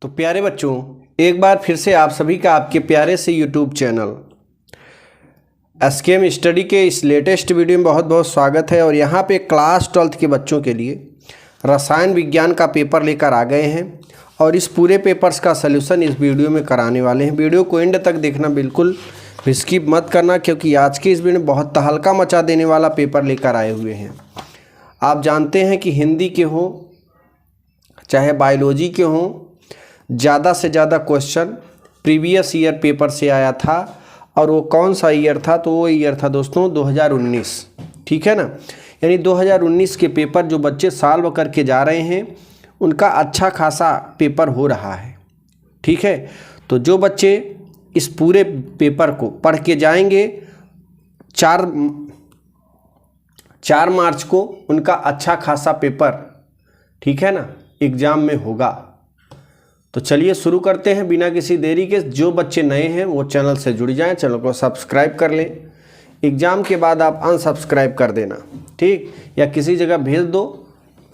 तो प्यारे बच्चों, एक बार फिर से आप सभी का आपके प्यारे से यूट्यूब चैनल एसकेएम स्टडी के इस लेटेस्ट वीडियो में बहुत बहुत स्वागत है। और यहाँ पे क्लास 12th के बच्चों के लिए रसायन विज्ञान का पेपर लेकर आ गए हैं और इस पूरे पेपर्स का सलूशन इस वीडियो में कराने वाले हैं। वीडियो को एंड तक देखना, बिल्कुल स्किप मत करना, क्योंकि आज के इस वीडियो में बहुत तहलका मचा देने वाला पेपर लेकर आए हुए हैं। आप जानते हैं कि हिंदी के हों चाहे बायोलॉजी के हों, ज़्यादा से ज़्यादा क्वेश्चन प्रीवियस ईयर पेपर से आया था। और वो कौन सा ईयर था? तो वो ईयर था दोस्तों 2019। ठीक है ना, यानी 2019 के पेपर जो बच्चे साल भर करके जा रहे हैं उनका अच्छा खासा पेपर हो रहा है। ठीक है, तो जो बच्चे इस पूरे पेपर को पढ़ के जाएंगे 4 मार्च को उनका अच्छा खासा पेपर, ठीक है ना, एग्ज़ाम में होगा। तो चलिए शुरू करते हैं बिना किसी देरी के। जो बच्चे नए हैं वो चैनल से जुड़ जाएं, चैनल को सब्सक्राइब कर लें। एग्ज़ाम के बाद आप अनसब्सक्राइब कर देना, ठीक, या किसी जगह भेज दो,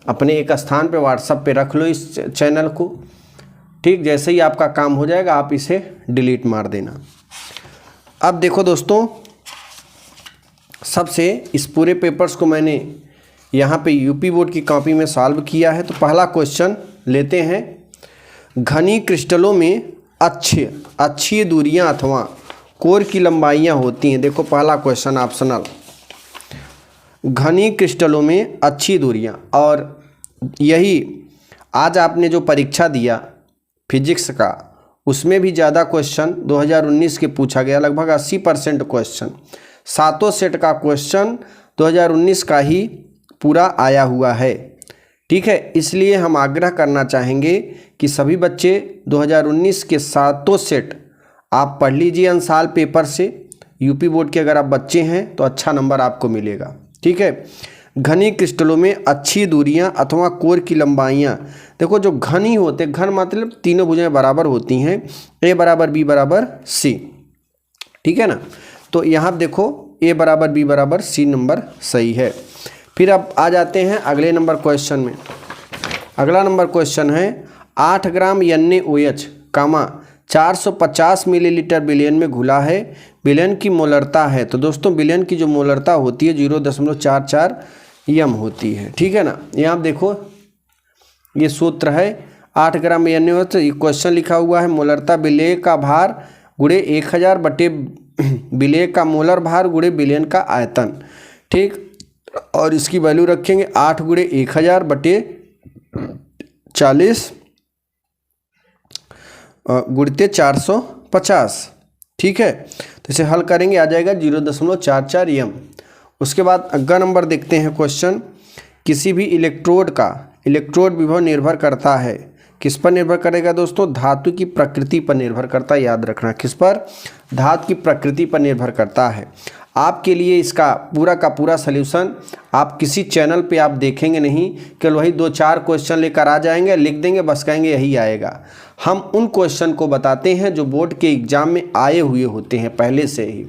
अपने एक स्थान पे व्हाट्सएप पे रख लो इस चैनल को, ठीक। जैसे ही आपका काम हो जाएगा आप इसे डिलीट मार देना। अब देखो दोस्तों, सबसे इस पूरे पेपर्स को मैंने यहाँ पे यूपी बोर्ड की कॉपी में सॉल्व किया है। तो पहला क्वेश्चन लेते हैं। घनी क्रिस्टलों में अच्छी दूरियां अथवा कोर की लंबाइयां होती हैं। देखो पहला क्वेश्चन ऑप्शनल, घनी क्रिस्टलों में अच्छी दूरियां। और यही आज आपने जो परीक्षा दिया फिजिक्स का, उसमें भी ज़्यादा क्वेश्चन 2019 के पूछा गया, लगभग 80% क्वेश्चन, 7 सेट का क्वेश्चन 2019 का ही पूरा आया हुआ है। ठीक है, इसलिए हम आग्रह करना चाहेंगे कि सभी बच्चे 2019 के 7 सेट आप पढ़ लीजिए अनसाल पेपर से। यूपी बोर्ड के अगर आप बच्चे हैं तो अच्छा नंबर आपको मिलेगा। ठीक है, घनी क्रिस्टलों में अच्छी दूरियां अथवा कोर की लंबाइयां। देखो जो घनी होते, घन मतलब तीनों भुजाएं बराबर होती हैं, A बराबर B बराबर C। ठीक है ना, तो यहाँ देखो A बराबर B बराबर C नंबर सही है। फिर अब आ जाते हैं अगले नंबर क्वेश्चन में। अगला नंबर क्वेश्चन है 8 ग्राम NaOH, 450 मिलीलीटर विलयन में घुला है। विलयन की मोलरता है, तो दोस्तों विलयन की जो मोलरता होती है 0.44 m होती है। ठीक है ना, यहाँ आप देखो ये सूत्र है 8 ग्राम NaOH। ये क्वेश्चन लिखा हुआ है मोलरता विलेय का भार गुणे 1000 बटे विलेय का मोलर भार गुणे विलयन का आयतन। ठीक, और इसकी वैल्यू रखेंगे 8 गुणे 1000 बटे 40 गुणित 450। ठीक है, तो इसे हल करेंगे, आ जाएगा 0.44 m। उसके बाद अगला नंबर देखते हैं क्वेश्चन। किसी भी इलेक्ट्रोड का इलेक्ट्रोड विभव निर्भर करता है, किस पर निर्भर करेगा दोस्तों? धातु की प्रकृति पर निर्भर करता है। याद रखना, किस पर? धातु की प्रकृति पर निर्भर करता है। आपके लिए इसका पूरा का पूरा सल्यूशन आप किसी चैनल पे आप देखेंगे नहीं, केवल वही 2-4 क्वेश्चन लेकर आ जाएंगे, लिख देंगे, बस कहेंगे यही आएगा। हम उन क्वेश्चन को बताते हैं जो बोर्ड के एग्ज़ाम में आए हुए होते हैं पहले से ही,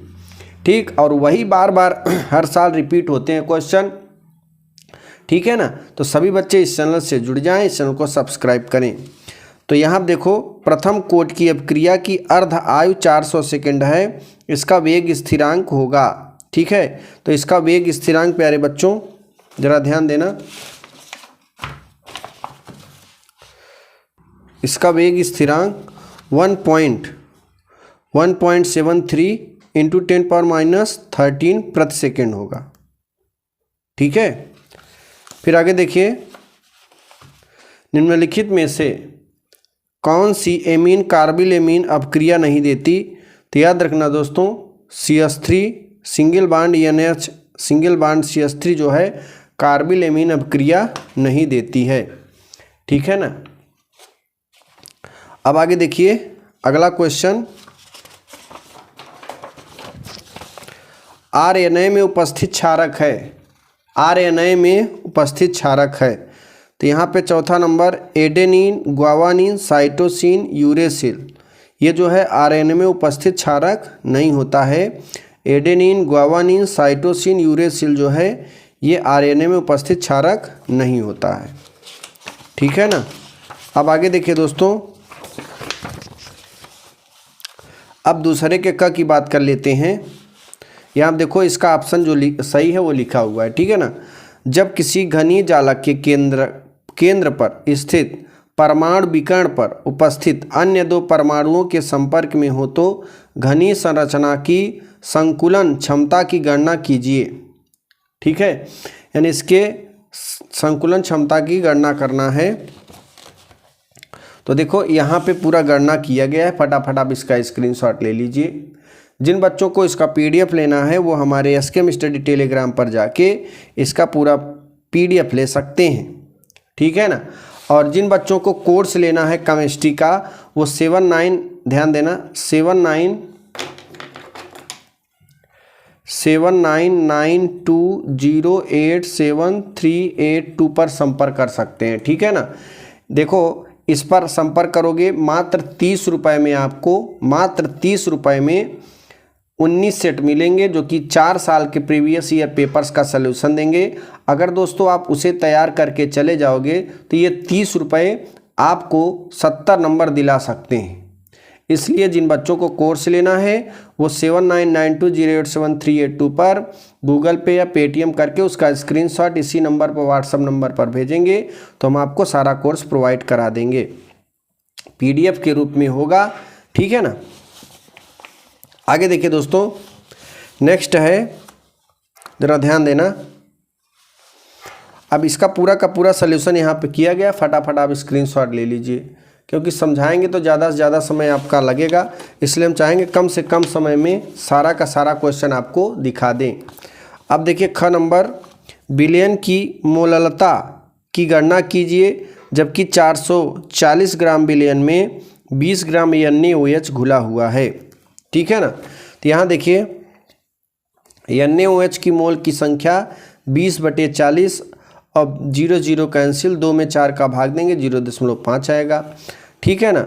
ठीक, और वही बार बार हर साल रिपीट होते हैं क्वेश्चन। ठीक है ना, तो सभी बच्चे इस चैनल से जुड़ जाएं, इस चैनल को सब्सक्राइब करें। तो यहाँ देखो, प्रथम कोट की अभिक्रिया की अर्ध आयु 400 सेकेंड है, इसका वेग स्थिरांक होगा। ठीक है, तो इसका वेग स्थिरांक प्यारे बच्चों जरा ध्यान देना, इसका वेग स्थिरांक 1.73 इंटू 10⁻³ प्रति सेकेंड होगा। ठीक है, फिर आगे देखिए, निम्नलिखित में से कौन सी एमीन कार्बिल एमीन अभिक्रिया नहीं देती? तो याद रखना दोस्तों, CH3 single bond NH single bond CH3 जो है कार्बिल एमीन अभिक्रिया नहीं देती है। ठीक है ना, अब आगे देखिए अगला क्वेश्चन। RNA में उपस्थित क्षारक है, RNA में उपस्थित क्षारक है। तो यहाँ पे चौथा नंबर एडेनिन, ग्वावानिन, साइटोसिन, यूरेसिल, ये जो है RNA में उपस्थित क्षारक नहीं होता है। एडेनिन, ग्वावानिन, साइटोसिन, यूरेसिल जो है ये RNA में उपस्थित क्षारक नहीं होता है। ठीक है ना, अब आगे देखिए दोस्तों, अब दूसरे के क की बात कर लेते हैं। यहाँ देखो इसका ऑप्शन जो सही है वो लिखा हुआ है, ठीक है ना। जब किसी घनी जालक के केंद्र पर स्थित परमाणु विकर्ण पर उपस्थित अन्य दो परमाणुओं के संपर्क में हो तो घनी संरचना की संकुलन क्षमता की गणना कीजिए, ठीक है। यानी इसके संकुलन क्षमता की गणना करना है। तो देखो यहाँ पे पूरा गणना किया गया है, फटाफट आप इसका स्क्रीनशॉट ले लीजिए। जिन बच्चों को इसका पीडीएफ लेना है वो हमारे एसकेएम स्टडी टेलीग्राम पर जाके इसका पूरा पीडीएफ ले सकते हैं, ठीक है ना। और जिन बच्चों को कोर्स लेना है केमिस्ट्री का वो 79, ध्यान देना, 7992087382 पर संपर्क कर सकते हैं, ठीक है ना। देखो इस पर संपर्क करोगे मात्र 30 रुपये में, आपको मात्र 30 रुपये में 19 सेट मिलेंगे जो कि 4 साल के प्रीवियस ईयर पेपर्स का सलूशन देंगे। अगर दोस्तों आप उसे तैयार करके चले जाओगे तो ये 30 रुपये आपको 70 नंबर दिला सकते हैं। इसलिए जिन बच्चों को कोर्स लेना है वो 7992087382 पर गूगल पे या पेटीएम करके उसका स्क्रीनशॉट इसी नंबर पर, व्हाट्सएप नंबर पर भेजेंगे तो हम आपको सारा कोर्स प्रोवाइड करा देंगे, पीडीएफ के रूप में होगा, ठीक है ना। आगे देखिए दोस्तों, नेक्स्ट है, जरा ध्यान देना। अब इसका पूरा का पूरा सलूशन यहाँ पे किया गया, फटाफट आप स्क्रीनशॉट ले लीजिए क्योंकि समझाएंगे तो ज़्यादा से ज़्यादा समय आपका लगेगा, इसलिए हम चाहेंगे कम से कम समय में सारा का सारा क्वेश्चन आपको दिखा दें। अब देखिए ख नंबर, विलयन की मोललता की गणना कीजिए जबकि 440 ग्राम विलयन में 20 ग्राम NaOH घुला हुआ है, ठीक है ना। तो यहाँ देखिए NaOH की मोल की संख्या 20/40, अब 0 0 कैंसिल, 2 में 4 का भाग देंगे 0.5 आएगा, ठीक है ना।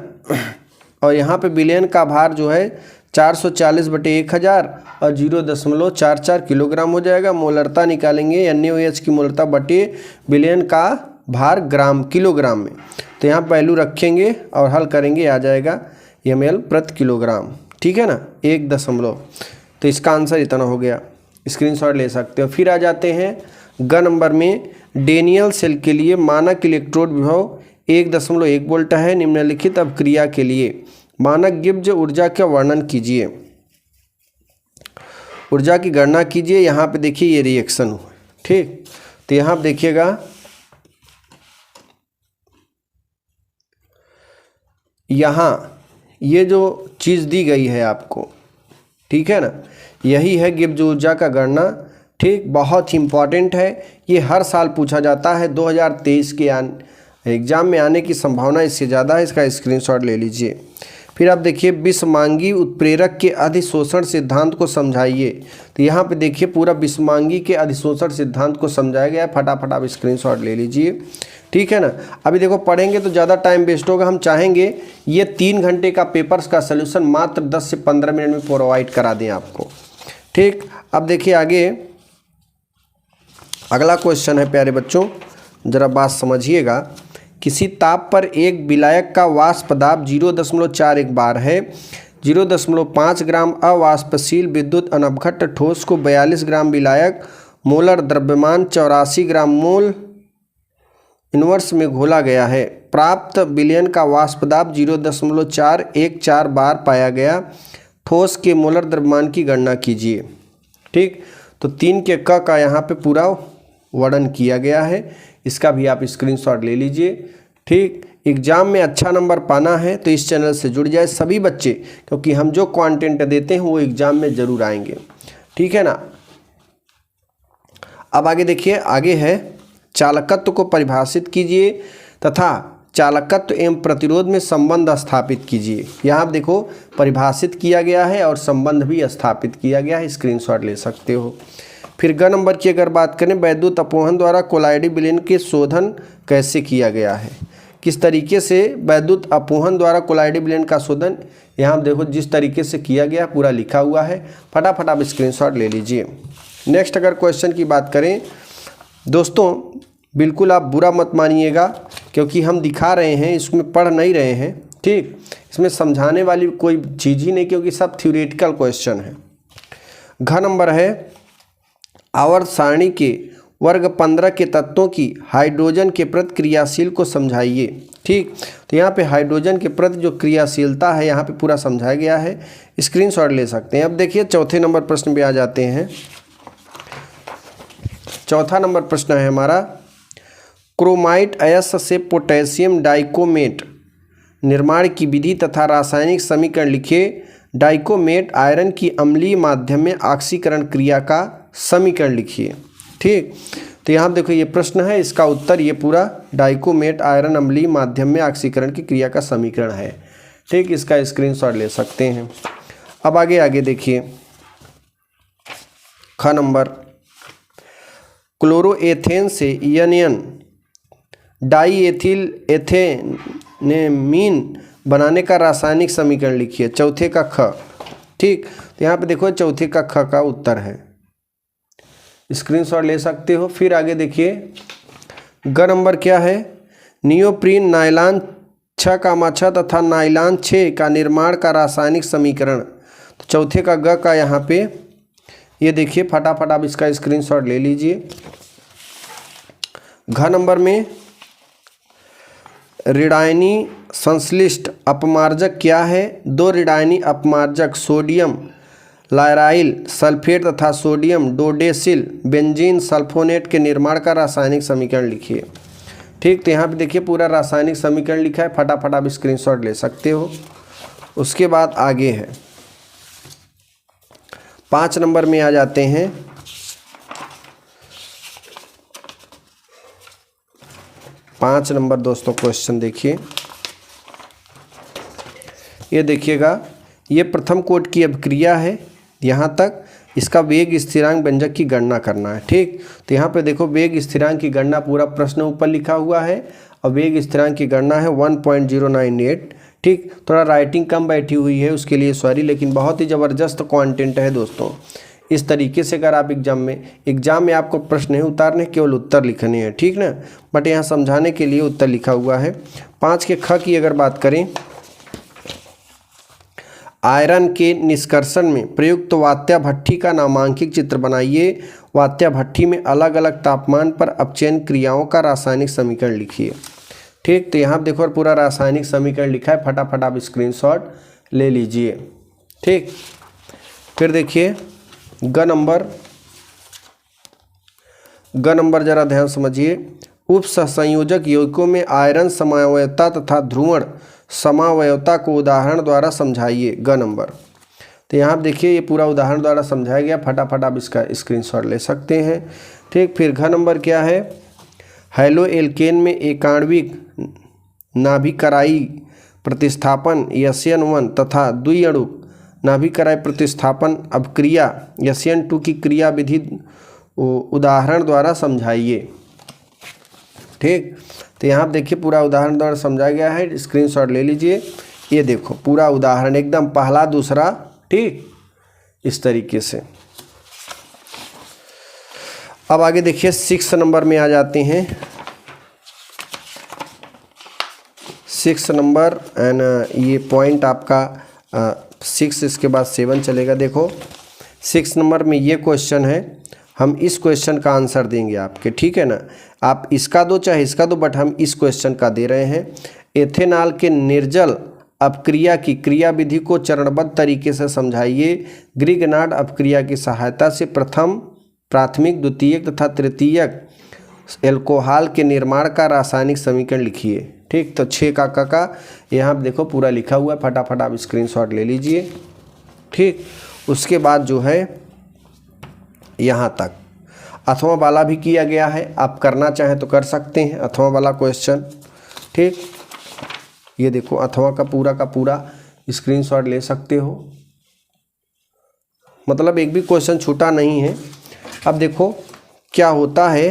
और यहाँ पे विलयन का भार जो है 440/1000 और 0.44 किलोग्राम हो जाएगा। मोलरता निकालेंगे NaOH की मोलरता बटे विलयन का भार ग्राम किलोग्राम में, तो यहाँ वैल्यू रखेंगे और हल करेंगे, आ जाएगा ml प्रति किलोग्राम, ठीक है ना, 1 तो इसका आंसर इतना हो गया, स्क्रीनशॉट ले सकते हो। फिर आ जाते हैं ग नंबर में, डेनियल सेल के लिए मानक इलेक्ट्रोड विभव 1.1 वोल्ट है। निम्नलिखित अपक्रिया के लिए मानक गिब्ज ऊर्जा का वर्णन कीजिए, ऊर्जा की गणना कीजिए। यहाँ पे देखिए ये रिएक्शन हुआ, ठीक। तो यहाँ पे देखिएगा, यहाँ ये जो चीज़ दी गई है आपको, ठीक है ना, यही है गिब्ज ऊर्जा का गणना, ठीक। बहुत ही इम्पॉर्टेंट है, ये हर साल पूछा जाता है। 2023 के एग्ज़ाम में आने की संभावना इससे ज़्यादा है, इसका स्क्रीनशॉट ले लीजिए। फिर आप देखिए विषमांगी उत्प्रेरक के अधिशोषण सिद्धांत को समझाइए। तो यहाँ पे देखिए पूरा विषमांगी के अधिशोषण सिद्धांत को समझाया गया है, फटाफट आप स्क्रीनशॉट ले लीजिए, ठीक है ना। अभी देखो पढ़ेंगे तो ज़्यादा टाइम वेस्ट होगा, हम चाहेंगे ये 3 घंटे का पेपर्स का सलूशन मात्र 10 से 15 मिनट में प्रोवाइड करा दें आपको, ठीक। अब देखिए आगे अगला क्वेश्चन है प्यारे बच्चों, ज़रा बात समझिएगा। किसी ताप पर एक विलायक का वाष्प दाब 0.41 बार है। 0.5 ग्राम अवाष्पशील विद्युत अनवघट ठोस को 42 ग्राम विलायक मोलर द्रव्यमान 84 ग्राम मोल इनवर्स में घोला गया है। प्राप्त विलयन का वाष्प दाब 0.414 बार पाया गया। ठोस के मोलर द्रव्यमान की गणना कीजिए, ठीक। तो 3 के क का यहाँ पे पूरा वर्णन किया गया है, इसका भी आप स्क्रीनशॉट ले लीजिए, ठीक। एग्ज़ाम में अच्छा नंबर पाना है तो इस चैनल से जुड़ जाए सभी बच्चे, क्योंकि हम जो कंटेंट देते हैं वो एग्ज़ाम में ज़रूर आएंगे, ठीक है ना। अब आगे देखिए, आगे है चालकत्व को परिभाषित कीजिए तथा चालकत्व एवं प्रतिरोध में संबंध स्थापित कीजिए। यहाँ आप देखो परिभाषित किया गया है और संबंध भी स्थापित किया गया है, स्क्रीनशॉट ले सकते हो। फिर ग नंबर की अगर बात करें, वैद्युत अपवहन द्वारा कोलाइडी विलयन के शोधन कैसे किया गया है। किस तरीके से वैद्युत अपवहन द्वारा कोलाइडी विलयन का शोधन, यहाँ देखो जिस तरीके से किया गया पूरा लिखा हुआ है, फटाफट आप स्क्रीनशॉट ले लीजिए। नेक्स्ट अगर क्वेश्चन की बात करें दोस्तों, बिल्कुल आप बुरा मत मानिएगा क्योंकि हम दिखा रहे हैं, इसमें पढ़ नहीं रहे हैं, ठीक, इसमें समझाने वाली कोई चीज़ ही नहीं, क्योंकि सब थ्योरेटिकल क्वेश्चन है। घ नंबर है आवर्त सारणी के वर्ग 15 के तत्वों की हाइड्रोजन के प्रति क्रियाशील को समझाइए। ठीक, तो यहाँ पे हाइड्रोजन के प्रति जो क्रियाशीलता है यहाँ पे पूरा समझाया गया है, स्क्रीनशॉट ले सकते हैं। अब देखिए चौथे नंबर प्रश्न पे आ जाते हैं। चौथा नंबर प्रश्न है हमारा, क्रोमाइट अयस्क से पोटेशियम डाइकोमेट निर्माण की विधि तथा रासायनिक समीकरण लिखिए। डाइकोमेट आयरन की अम्लीय माध्यम में ऑक्सीकरण क्रिया का समीकरण लिखिए। ठीक, तो यहाँ देखो ये प्रश्न है, इसका उत्तर ये पूरा डाइकोमेट आयरन अम्लीय माध्यम में ऑक्सीकरण की क्रिया का समीकरण है। ठीक, इसका स्क्रीनशॉट ले सकते हैं। अब आगे देखिए ख नंबर, क्लोरोएथेन से एन डाईएथिल एथेनेमीन बनाने का रासायनिक समीकरण लिखिए। चौथे का ख। ठीक, तो यहाँ पे देखो चौथे का ख का उत्तर है, स्क्रीनशॉट ले सकते हो। फिर आगे देखिए ग नंबर क्या है, नियोप्रीन नायलॉन 6,6 तथा नायलॉन 6 का निर्माण का रासायनिक समीकरण। तो चौथे का ग का यहाँ पे ये देखिए, फटाफट आप इसका स्क्रीनशॉट ले लीजिए। घ नंबर में ऋणायनी संश्लिष्ट अपमार्जक क्या है? 2 ऋणायनी अपमार्जक सोडियम लायराइल सल्फेट तथा सोडियम डोडेसिल बेंजीन सल्फोनेट के निर्माण का रासायनिक समीकरण लिखिए। ठीक, तो यहाँ पे देखिए पूरा रासायनिक समीकरण लिखा है, फटाफट आप स्क्रीनशॉट ले सकते हो। उसके बाद आगे है 5 नंबर में आ जाते हैं। 5 नंबर दोस्तों क्वेश्चन देखिए, ये देखिएगा, ये प्रथम कोट की अभिक्रिया है, यहाँ तक इसका वेग स्थिरांक व्यंजक की गणना करना है। ठीक, तो यहाँ पे देखो वेग स्थिरांक की गणना पूरा प्रश्न ऊपर लिखा हुआ है और वेग स्थिरांक की गणना है 1.098। ठीक, थोड़ा राइटिंग कम बैठी हुई है उसके लिए सॉरी, लेकिन बहुत ही ज़बरदस्त कंटेंट है दोस्तों। इस तरीके से अगर आप एग्जाम में आपको प्रश्न नहीं उतारने, केवल उत्तर लिखने हैं, ठीक ना, बट यहाँ समझाने के लिए उत्तर लिखा हुआ है। 5 के ख की अगर बात करें, आयरन के निष्कर्षण में प्रयुक्त वात्या भट्ठी का नामांकित चित्र बनाइए। वात्या भट्ठी में अलग अलग तापमान पर अपचयन क्रियाओं का रासायनिक समीकरण लिखिए। ठीक, तो यहाँ देखो पूरा रासायनिक समीकरण लिखा है, फटाफट आप स्क्रीनशॉट ले लीजिए। ठीक, फिर देखिए ग नंबर जरा ध्यान समझिए। उप सहसंयोजक यौगिकों में आयरन समावयवता तथा ध्रुवण समावयवता को उदाहरण द्वारा समझाइए। ग नंबर, तो यहाँ देखिए ये पूरा उदाहरण द्वारा समझाया गया, फटाफट आप इसका स्क्रीनशॉट ले सकते हैं। ठीक, फिर घ नंबर क्या है, हैलो एल्केन में एकाण्विक नाभिकराई प्रतिस्थापन SN1 तथा द्विअणुक नाभिकराई प्रतिस्थापन अभिक्रिया SN2 की क्रिया विधि उदाहरण द्वारा समझाइए। ठीक, तो यहाँ देखिए पूरा उदाहरण द्वारा समझाया गया है, स्क्रीनशॉट ले लीजिए। ये देखो पूरा उदाहरण एकदम पहला दूसरा, ठीक, इस तरीके से। अब आगे देखिए 6 नंबर में आ जाते हैं। 6 नंबर एंड ये पॉइंट आपका 6, इसके बाद 7 चलेगा। देखो 6 नंबर में ये क्वेश्चन है, हम इस क्वेश्चन का आंसर देंगे आपके, ठीक है ना, आप इसका दो चाहे इसका दो, बट हम इस क्वेश्चन का दे रहे हैं। एथेनॉल के निर्जल अपक्रिया की क्रिया विधि को चरणबद्ध तरीके से समझाइए। ग्रिगनार्ड अपक्रिया की सहायता से प्राथमिक द्वितीयक तथा तृतीयक एल्कोहल के निर्माण का रासायनिक समीकरण लिखिए। ठीक, तो 6 का यहाँ देखो पूरा लिखा हुआ है, फटाफट आप स्क्रीनशॉट ले लीजिए। ठीक, उसके बाद जो है यहाँ तक अथवा वाला भी किया गया है, आप करना चाहें तो कर सकते हैं अथवा वाला क्वेश्चन। ठीक, ये देखो अथवा का पूरा स्क्रीनशॉट ले सकते हो, मतलब एक भी क्वेश्चन छूटा नहीं है। अब देखो क्या होता है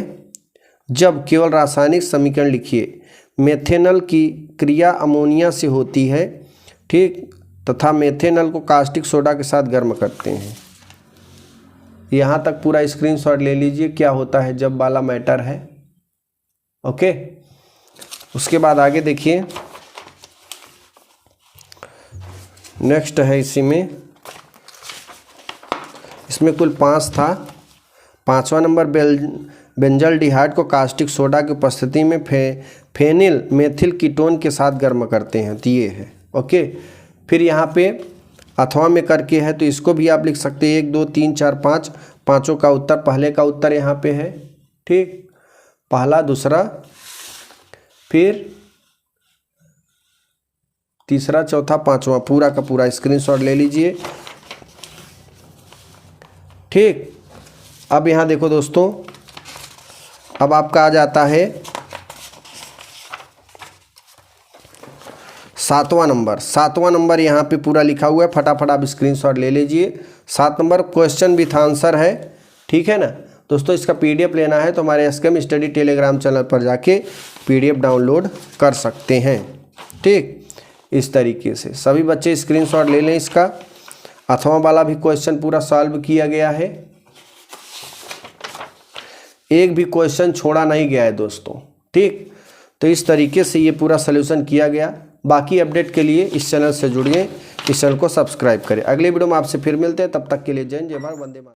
जब केवल रासायनिक समीकरण लिखिए। मेथेनॉल की क्रिया अमोनिया से होती है, ठीक, तथा मेथेनॉल को कास्टिक सोडा के साथ गर्म करते हैं। यहाँ तक पूरा स्क्रीनशॉट ले लीजिए, क्या होता है जब वाला मैटर है। ओके, उसके बाद आगे देखिए नेक्स्ट है इसी में, इसमें कुल 5 था। 5वां नंबर, बेंजल्डिहाइड को कास्टिक सोडा की उपस्थिति में फेनिल मेथिल कीटोन के साथ गर्म करते हैं, तो ये है। ओके, फिर यहाँ पे अथवा में करके है, तो इसको भी आप लिख सकते हैं 1 2 3 4 5, पाँचों का उत्तर, पहले का उत्तर यहाँ पे है। ठीक, पहला, दूसरा, फिर तीसरा, चौथा, पांचवा, पूरा का पूरा स्क्रीनशॉट ले लीजिए। ठीक, अब यहाँ देखो दोस्तों, अब आपका आ जाता है 7वां नंबर। 7वां नंबर यहाँ पे पूरा लिखा हुआ है, फटाफट आप स्क्रीनशॉट ले लीजिए। 7 नंबर क्वेश्चन विथ आंसर है। ठीक है ना दोस्तों, इसका पीडीएफ लेना है तो हमारे एसकेएम स्टडी टेलीग्राम चैनल पर जाके पीडीएफ डाउनलोड कर सकते हैं। ठीक, इस तरीके से सभी बच्चे स्क्रीनशॉट ले लें इसका। अथवा वाला भी क्वेश्चन पूरा सॉल्व किया गया है, एक भी क्वेश्चन छोड़ा नहीं गया है दोस्तों। ठीक, तो इस तरीके से ये पूरा सलूशन किया गया। बाकी अपडेट के लिए इस चैनल से जुड़िए, इस चैनल को सब्सक्राइब करें। अगले वीडियो में आपसे फिर मिलते हैं, तब तक के लिए जय हिंद, जय भारत, वंदे मातरम।